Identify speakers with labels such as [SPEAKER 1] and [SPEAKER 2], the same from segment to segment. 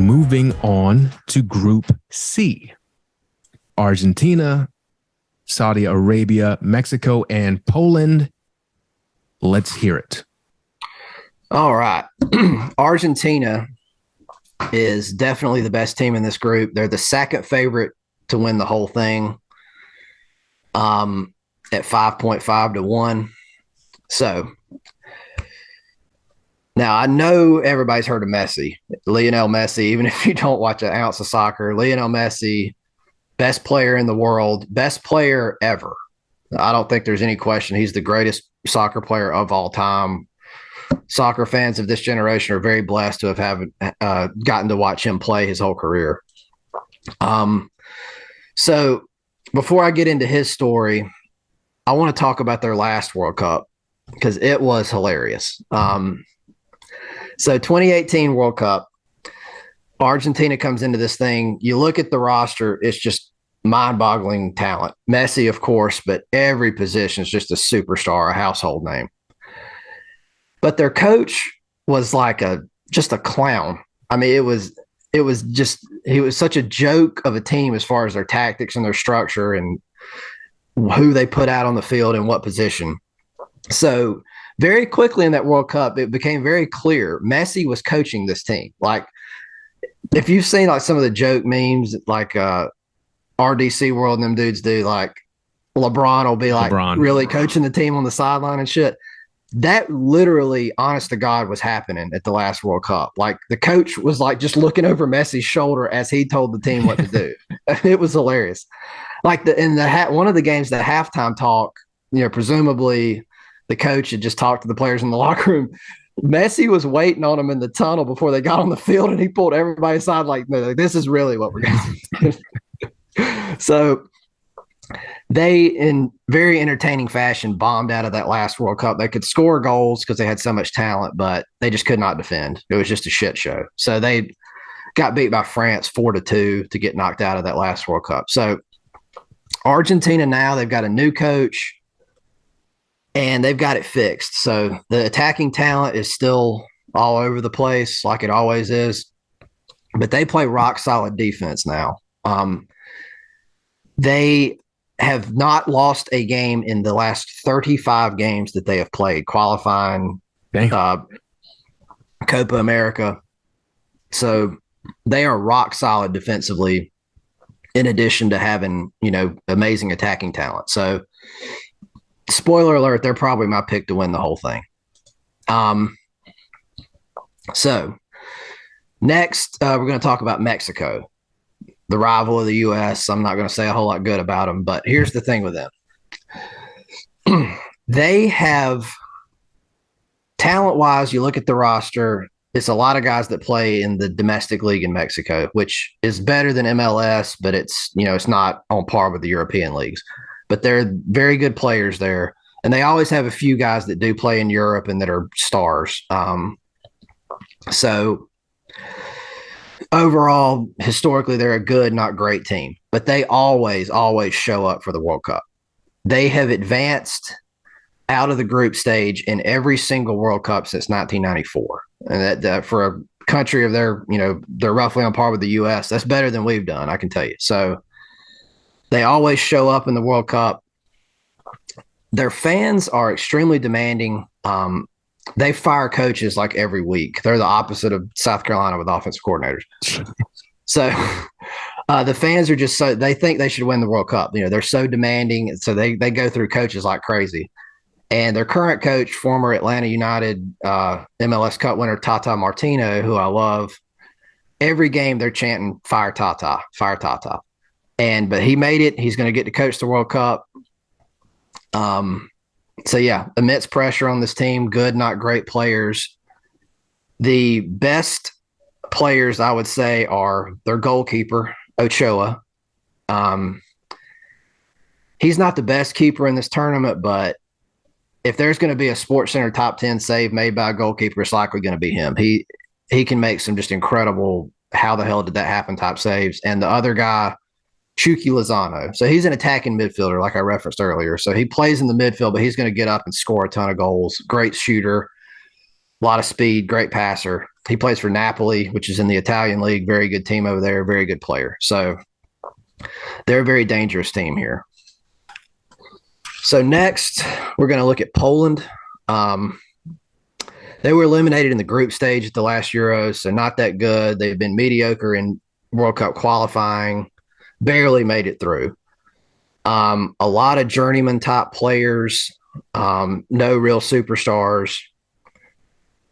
[SPEAKER 1] moving on to Group C. Argentina, Saudi Arabia, Mexico, and Poland. Let's hear it.
[SPEAKER 2] All right. Argentina is definitely the best team in this group. They're the second favorite to win the whole thing at 5.5 to 1. So now I know everybody's heard of Messi, Lionel Messi, even if you don't watch an ounce of soccer. Lionel Messi, best player in the world, best player ever. I don't think there's any question. He's the greatest soccer player of all time. Soccer fans of this generation are very blessed to have gotten to watch him play his whole career. So before I get into his story, I want to talk about their last World Cup because it was hilarious. So 2018 World Cup, Argentina comes into this thing. You look at the roster, it's just mind-boggling talent. Messi, of course, but every position is just a superstar, a household name. But their coach was like just a clown. I mean, he was such a joke of a team as far as their tactics and their structure and who they put out on the field and what position. So very quickly in that World Cup, it became very clear Messi was coaching this team. Like, if you've seen like some of the joke memes, like RDC World and them dudes do, like LeBron will be like really coaching the team on the sideline and shit. That literally, honest to God, was happening at the last World Cup. Like, the coach was like just looking over Messi's shoulder as he told the team what to do. It was hilarious. Like one of the games, the halftime talk, presumably the coach had just talked to the players in the locker room. Messi was waiting on them in the tunnel before they got on the field, and he pulled everybody aside like, no, this is really what we're going to do. So they, in very entertaining fashion, bombed out of that last World Cup. They could score goals because they had so much talent, but they just could not defend. It was just a shit show. So they got beat by France 4-2 to get knocked out of that last World Cup. So Argentina now, they've got a new coach, and they've got it fixed. So the attacking talent is still all over the place like it always is, but they play rock solid defense now. They have not lost a game in the last 35 games that they have played, qualifying Copa America. So they are rock solid defensively, in addition to having, amazing attacking talent. So spoiler alert, they're probably my pick to win the whole thing. So next, we're going to talk about Mexico, the rival of the U.S. I'm not going to say a whole lot good about them, but here's the thing with them. They have, talent-wise, you look at the roster, it's a lot of guys that play in the domestic league in Mexico, which is better than MLS, but it's not on par with the European leagues. But they're very good players there. And they always have a few guys that do play in Europe and that are stars. So overall, historically, they're a good, not great team. But they always show up for the World Cup. They have advanced out of the group stage in every single World Cup since 1994. And that for a country of their, they're roughly on par with the U.S. That's better than we've done, I can tell you. So they always show up in the World Cup. Their fans are extremely demanding. They fire coaches like every week. They're the opposite of South Carolina with offensive coordinators. So the fans are just they think they should win the World Cup. They're so demanding. So they go through coaches like crazy. And their current coach, former Atlanta United MLS Cup winner Tata Martino, who I love, every game they're chanting, fire Tata, fire Tata. But he made it. He's going to get to coach the World Cup. So yeah, immense pressure on this team. Good, not great players. The best players, I would say, are their goalkeeper, Ochoa. He's not the best keeper in this tournament, but if there's going to be a SportsCenter top 10 save made by a goalkeeper, it's likely going to be him. He can make some just incredible, how the hell did that happen type saves. And the other guy, Chucky Lozano. So he's an attacking midfielder, like I referenced earlier. So he plays in the midfield, but he's going to get up and score a ton of goals. Great shooter, a lot of speed, great passer. He plays for Napoli, which is in the Italian league. Very good team over there. Very good player. So they're a very dangerous team here. So next, we're going to look at Poland. They were eliminated in the group stage at the last Euros, so not that good. They've been mediocre in World Cup qualifying, barely made it through. A lot of journeyman top players, no real superstars.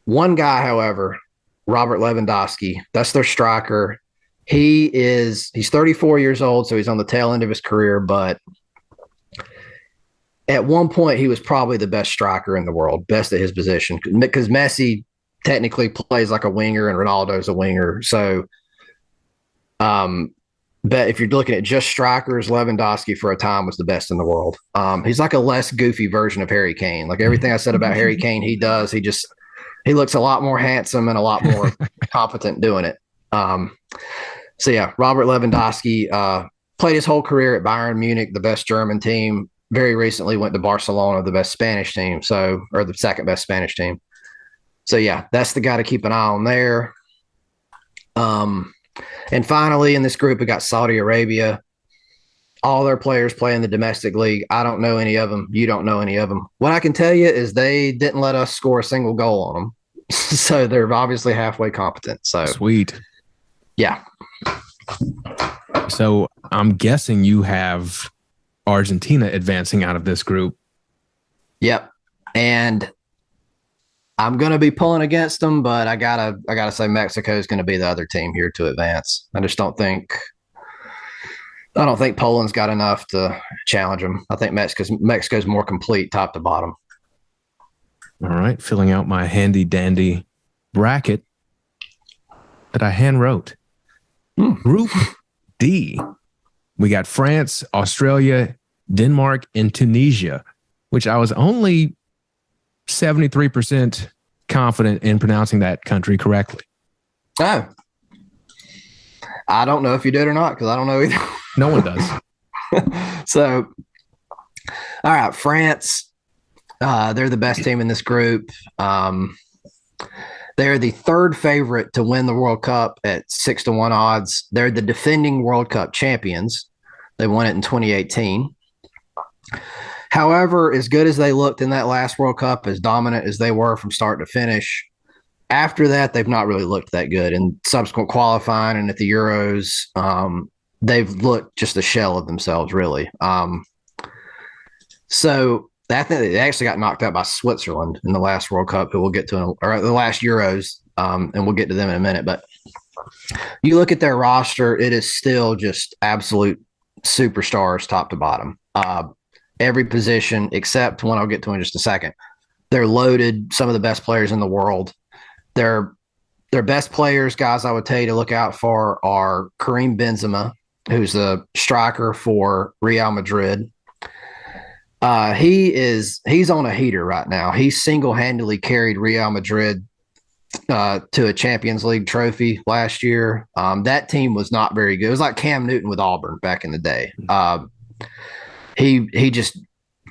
[SPEAKER 2] One guy, however, Robert Lewandowski, that's their striker. He's 34 years old, so he's on the tail end of his career, but at one point he was probably the best striker in the world, best at his position, because Messi technically plays like a winger and Ronaldo's a winger. So, but if you're looking at just strikers, Lewandowski for a time was the best in the world. He's like a less goofy version of Harry Kane. Like everything I said about Harry Kane, he does. He looks a lot more handsome and a lot more competent doing it. So yeah, Robert Lewandowski played his whole career at Bayern Munich, the best German team. Very recently went to Barcelona, the best Spanish team, or the second best Spanish team. So yeah, that's the guy to keep an eye on there. And finally, in this group, we got Saudi Arabia. All their players play in the domestic league. I don't know any of them. You don't know any of them. What I can tell you is they didn't let us score a single goal on them. So they're obviously halfway competent. So
[SPEAKER 1] sweet.
[SPEAKER 2] Yeah.
[SPEAKER 1] So I'm guessing you have Argentina advancing out of this group.
[SPEAKER 2] Yep. And I'm going to be pulling against them, but I gotta say Mexico is going to be the other team here to advance. I don't think Poland's got enough to challenge them. I think Mexico's more complete top to bottom.
[SPEAKER 1] All right. Filling out my handy dandy bracket that I hand wrote. Group D. We got France, Australia, Denmark, and Tunisia, which I was only 73% confident in pronouncing that country correctly.
[SPEAKER 2] Oh. I don't know if you did or not, because I don't know either.
[SPEAKER 1] No one does.
[SPEAKER 2] So, all right, France, they're the best team in this group. They're the third favorite to win the World Cup at 6-1 odds. They're the defending World Cup champions. They won it in 2018. However, as good as they looked in that last World Cup, as dominant as they were from start to finish, after that, they've not really looked that good. In subsequent qualifying and at the Euros, they've looked just a shell of themselves, really. So I think they actually got knocked out by Switzerland in the last World Cup, who we'll get to, or the last Euros, and we'll get to them in a minute. But you look at their roster, it is still just absolute superstars top to bottom. Every position except one I'll get to in just a second. They're loaded, some of the best players in the world. Their best players, guys, I would tell you to look out for are Karim Benzema, who's the striker for Real Madrid. He's on a heater right now. He single-handedly carried Real Madrid to a Champions League trophy last year. That team was not very good. It was like Cam Newton with Auburn back in the day. He just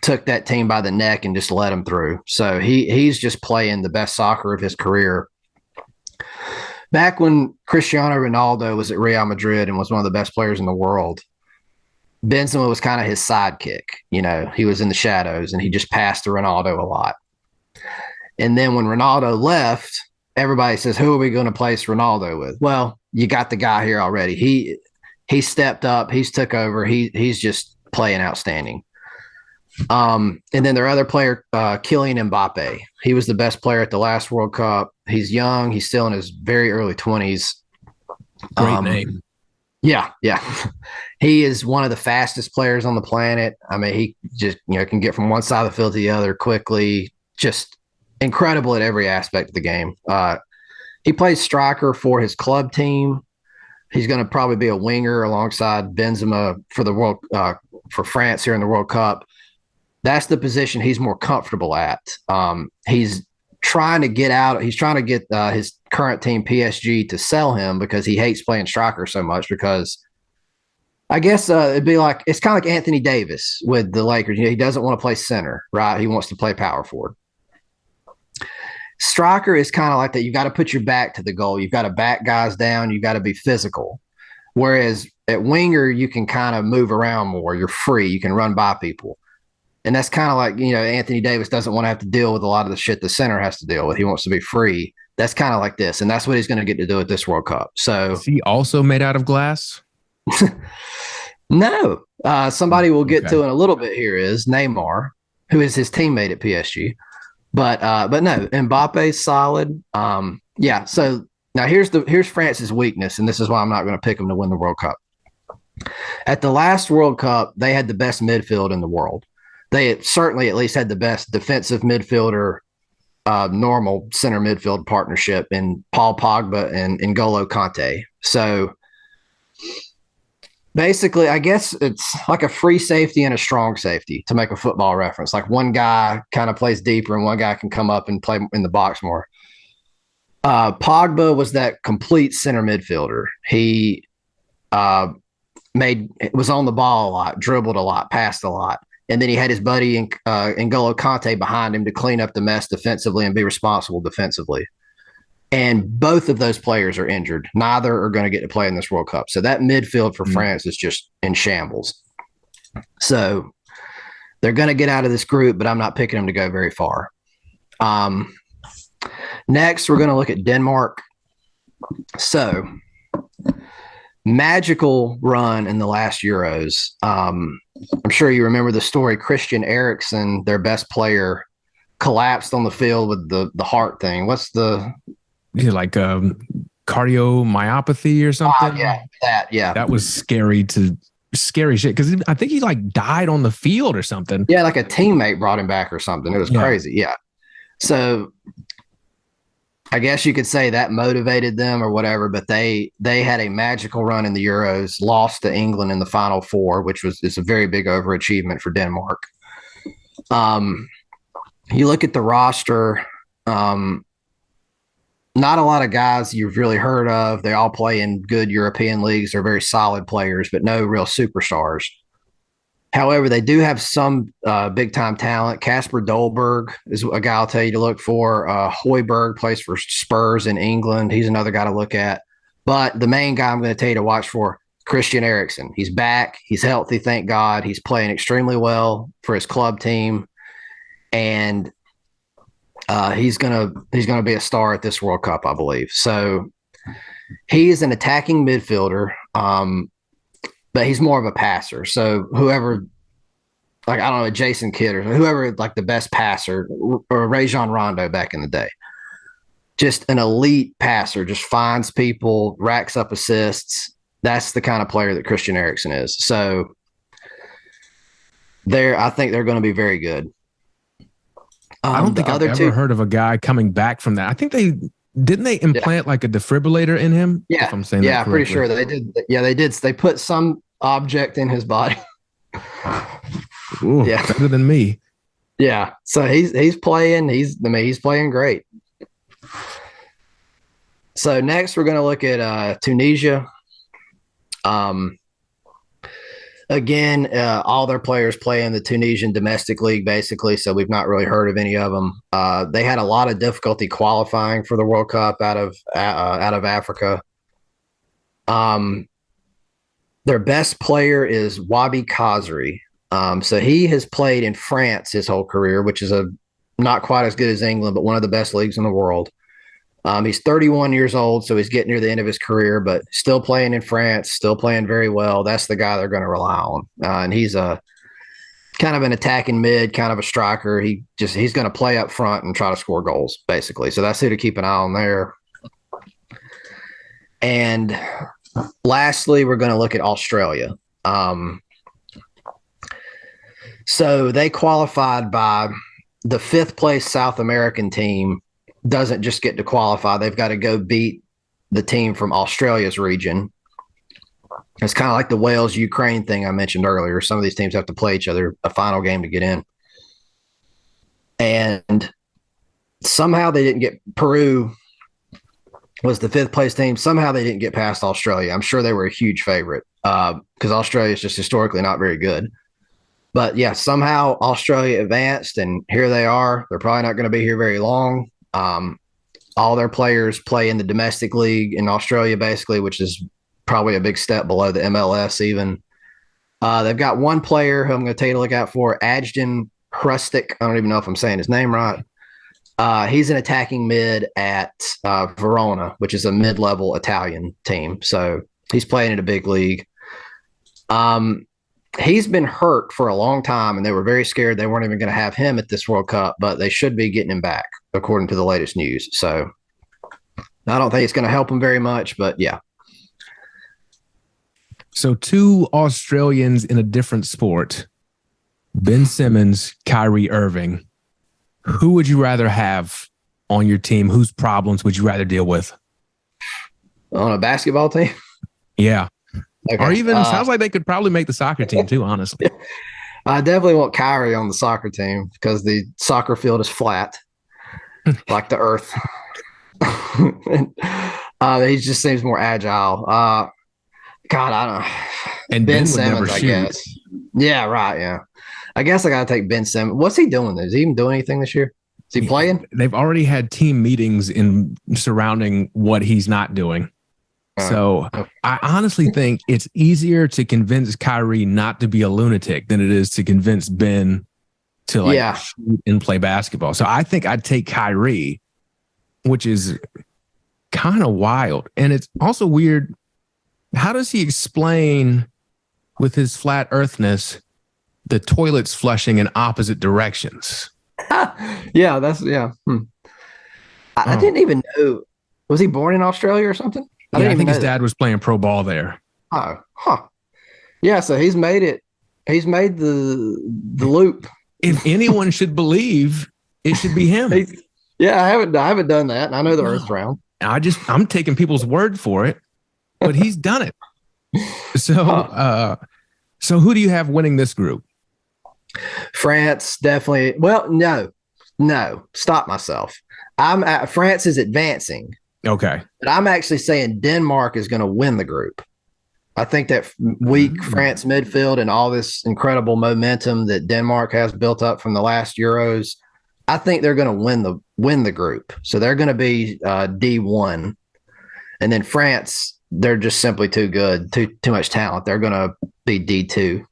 [SPEAKER 2] took that team by the neck and just led them through. So he's just playing the best soccer of his career. Back when Cristiano Ronaldo was at Real Madrid and was one of the best players in the world, Benzema was kind of his sidekick. You know, he was in the shadows and he just passed to Ronaldo a lot. And then when Ronaldo left, everybody says, who are we going to place Ronaldo with? Well, you got the guy here already. He stepped up. He's took over. He's just playing outstanding. And then their other player, Kylian Mbappe, he was the best player at the last World Cup. He's young. He's still in his very early 20s.
[SPEAKER 1] Great name.
[SPEAKER 2] Yeah. He is one of the fastest players on the planet. I mean, he just, can get from one side of the field to the other quickly. Just incredible at every aspect of the game. He plays striker for his club team. He's going to probably be a winger alongside Benzema for France here in the World Cup. That's the position he's more comfortable at. He's trying to get out. He's trying to get his current team, PSG, to sell him because he hates playing striker so much. Because I guess it's kind of like Anthony Davis with the Lakers. He doesn't want to play center, right? He wants to play power forward. Striker is kind of like that. You got to put your back to the goal. You've got to back guys down. You got to be physical. Whereas at winger, you can kind of move around more. You're free. You can run by people. And that's kind of like, Anthony Davis doesn't want to have to deal with a lot of the shit the center has to deal with. He wants to be free. That's kind of like this. And that's what he's going to get to do at this World Cup. So
[SPEAKER 1] is he also made out of glass?
[SPEAKER 2] No. Somebody we'll get to in a little bit here is Neymar, who is his teammate at PSG. But no, Mbappe's solid. Yeah. So now here's France's weakness, and this is why I'm not going to pick them to win the World Cup. At the last World Cup, they had the best midfield in the world. They had certainly at least had the best defensive midfielder, normal center midfield partnership in Paul Pogba and N'Golo Kante. So basically, I guess it's like a free safety and a strong safety, to make a football reference. Like one guy kind of plays deeper and one guy can come up and play in the box more. Pogba was that complete center midfielder. He was on the ball a lot, dribbled a lot, passed a lot. And then he had his buddy N'Golo Kante behind him to clean up the mess defensively and be responsible defensively. And both of those players are injured. Neither are going to get to play in this World Cup. So that midfield for France is just in shambles. So they're going to get out of this group, but I'm not picking them to go very far. Next, we're going to look at Denmark. So magical run in the last Euros. I'm sure you remember the story. Christian Eriksen, their best player, collapsed on the field with the heart thing. What's the
[SPEAKER 1] like cardiomyopathy or something?
[SPEAKER 2] That
[SPEAKER 1] was scary shit, because I think he like died on the field or something.
[SPEAKER 2] Yeah, like a teammate brought him back or something. It was crazy. Yeah. So I guess you could say that motivated them or whatever, but they had a magical run in the Euros, lost to England in the Final Four, which is a very big overachievement for Denmark. You look at the roster, not a lot of guys you've really heard of. They all play in good European leagues. They're very solid players, but no real superstars. However, they do have some big-time talent. Kasper Dolberg is a guy I'll tell you to look for. Højbjerg plays for Spurs in England. He's another guy to look at. But the main guy I'm going to tell you to watch for, Christian Eriksen. He's back. He's healthy, thank God. He's playing extremely well for his club team. And he's gonna be a star at this World Cup, I believe. So he is an attacking midfielder, but he's more of a passer. So whoever, like I don't know, Jason Kidd or whoever, like the best passer, or Rajon Rondo back in the day, just an elite passer, just finds people, racks up assists. That's the kind of player that Christian Eriksen is. So I think they're going to be very good.
[SPEAKER 1] I don't think I've ever heard of a guy coming back from that. I think didn't they implant like a defibrillator in him?
[SPEAKER 2] Yeah.
[SPEAKER 1] If I'm saying that
[SPEAKER 2] pretty sure they did. Yeah, they did. They put some object in his body.
[SPEAKER 1] Ooh, better than me.
[SPEAKER 2] Yeah. So he's playing. He's playing great. So next we're going to look at Tunisia. Again, all their players play in the Tunisian domestic league, basically, so we've not really heard of any of them. They had a lot of difficulty qualifying for the World Cup out of Africa. Their best player is Wabi Khazri. So he has played in France his whole career, which is not quite as good as England, but one of the best leagues in the world. He's 31 years old, so he's getting near the end of his career, but still playing in France, still playing very well. That's the guy they're going to rely on. And he's a kind of an attacking mid, kind of a striker. He's going to play up front and try to score goals, basically. So that's who to keep an eye on there. And lastly, we're going to look at Australia. So they qualified by the fifth place South American team. Doesn't just get to qualify. They've got to go beat the team from Australia's region. It's kind of like the Wales-Ukraine thing I mentioned earlier. Some of these teams have to play each other a final game to get in. And somehow they didn't get – Peru was the fifth place team. Somehow they didn't get past Australia. I'm sure they were a huge favorite because Australia is just historically not very good. But, yeah, somehow Australia advanced, and here they are. They're probably not going to be here very long. All their players play in the domestic league in Australia, basically, which is probably a big step below the MLS even. They've got one player who I'm going to take a look out for, Ajden Hrustic. I don't even know if I'm saying his name right. He's an attacking mid at Verona, which is a mid-level Italian team. So he's playing in a big league. He's been hurt for a long time, and they were very scared they weren't even going to have him at this World Cup, but they should be getting him back, according to the latest news. So I don't think it's going to help him very much, but yeah.
[SPEAKER 1] So 2 Australians in a different sport, Ben Simmons, Kyrie Irving. Who would you rather have on your team? Whose problems would you rather deal with?
[SPEAKER 2] On a basketball team?
[SPEAKER 1] Yeah.
[SPEAKER 2] Okay.
[SPEAKER 1] Or even, sounds like they could probably make the soccer team too, honestly.
[SPEAKER 2] I definitely want Kyrie on the soccer team because the soccer field is flat, like the earth. He just seems more agile. God, I don't know.
[SPEAKER 1] And Ben Simmons, I guess.
[SPEAKER 2] Yeah, right. Yeah. I guess I got to take Ben Simmons. What's he doing? Is he even doing anything this year? Is he playing?
[SPEAKER 1] They've already had team meetings in surrounding what he's not doing. So I honestly think it's easier to convince Kyrie not to be a lunatic than it is to convince Ben to shoot and play basketball. So I think I'd take Kyrie, which is kind of wild. And it's also weird. How does he explain with his flat earthness the toilets flushing in opposite directions?
[SPEAKER 2] Yeah, that's I didn't even know. Was he born in Australia or something?
[SPEAKER 1] I think his dad was playing pro ball there.
[SPEAKER 2] Oh, huh. Yeah, so he's made it. He's made the loop.
[SPEAKER 1] If anyone should believe, it should be him.
[SPEAKER 2] I haven't done that, and I know the Earth's round.
[SPEAKER 1] I'm taking people's word for it, but he's done it. So, so who do you have winning this group?
[SPEAKER 2] France, definitely. Well, no. Stop myself. France is advancing.
[SPEAKER 1] Okay.
[SPEAKER 2] But I'm actually saying Denmark is going to win the group. I think that weak France midfield and all this incredible momentum that Denmark has built up from the last Euros, I think they're going to win the group. So they're going to be D1. And then France, they're just simply too good, too much talent. They're going to be D2.